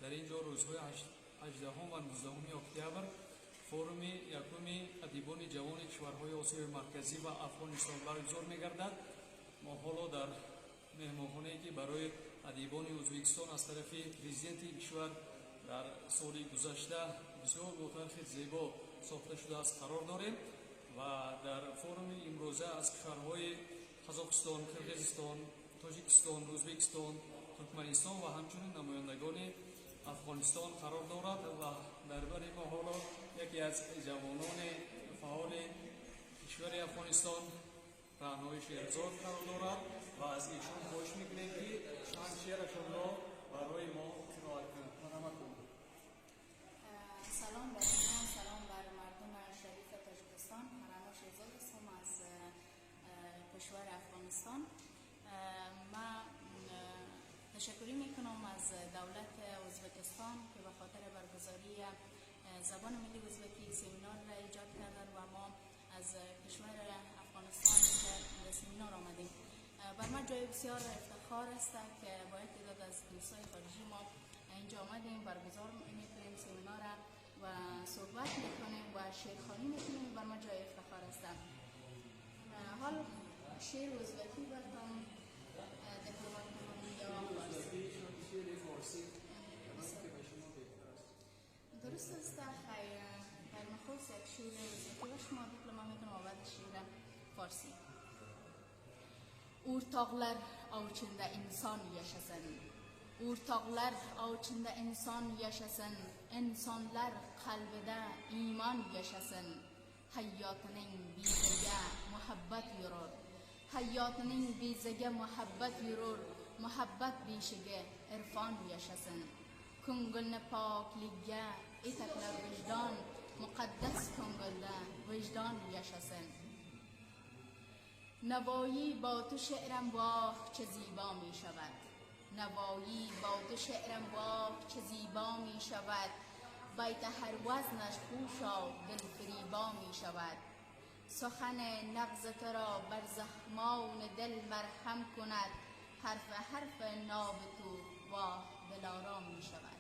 در اینجا روزهای 18 و 19 اکتبر فوروم یکمی ادیبان جوان کشورهای آسیای مرکزی و افغانستان برگزار می‌گردد. ما حالا در مهمانخانه‌ای که برای ادیبان ازبکستان از طرف پرزیدنت کشور در سال گذشته بسیار با طرح زیبا ساخته شده است قرار داریم و در فوروم امروزه از کشورهای قزاقستان، قرقیزستان، تاجیکستان، ازبکستان، ترکمنستان و همچنین نمایندگان افغانستان قرار دارد و درباره ما حالا یکی از جوانان فعال کشور افغانستان رهنای شیرزاد قرار دارد و از ایشان خواهش میکنیم که چند شعرشان را برای ما قرائت کنند. مرحمت کنید. سلام بر شما، سلام بر مردم شریف تاجیکستان. رهنای شیرزاد هستم از کشور افغانستان. من تشکری میکنم از دولت ازبکستان که به خاطر برگزاری زبان ملی ازبکی سمینار را ایجاد کردن و ما از کشور افغانستان به سمینار آمدیم. بر من جای بسیار افتخار است که با یک تعداد از دوستای خارجی ما اینجا آمدیم، برگزار میکنیم سمینار و صحبت میکنیم و شعرخوانی میکنیم. بر من جای افتخار است. حال شعر ازبکی براتون دکلمات کنم یا فارسی؟ درست است. خیر نخست یک شعر ازبکی و شما دکلمات میکنم و بعد شعر فارسی. O'rtoqlar ovchinda inson yashasin, o'rtoqlar ovchinda inson yashasin, insonlar qalbida iymon yashasin. Hayotining bezaga muhabbat yurur, hayotining bezaga muhabbat yurur, muhabbat beshiga irfon yashasin. Ko'ngilni poklikka etaklar vijdon, muqaddas ko'ngilda vijdon yashasin. نوایی با تو شعرم واه چه زیبا می شود، نوایی با تو شعرم واه چه زیبا می شود. بیت هر وزنش خوشا دل فریبا می شود. سخن نغز تو را بر زخمان دل مرهم کند، حرف حرف ناب تو واه دلارام می شود.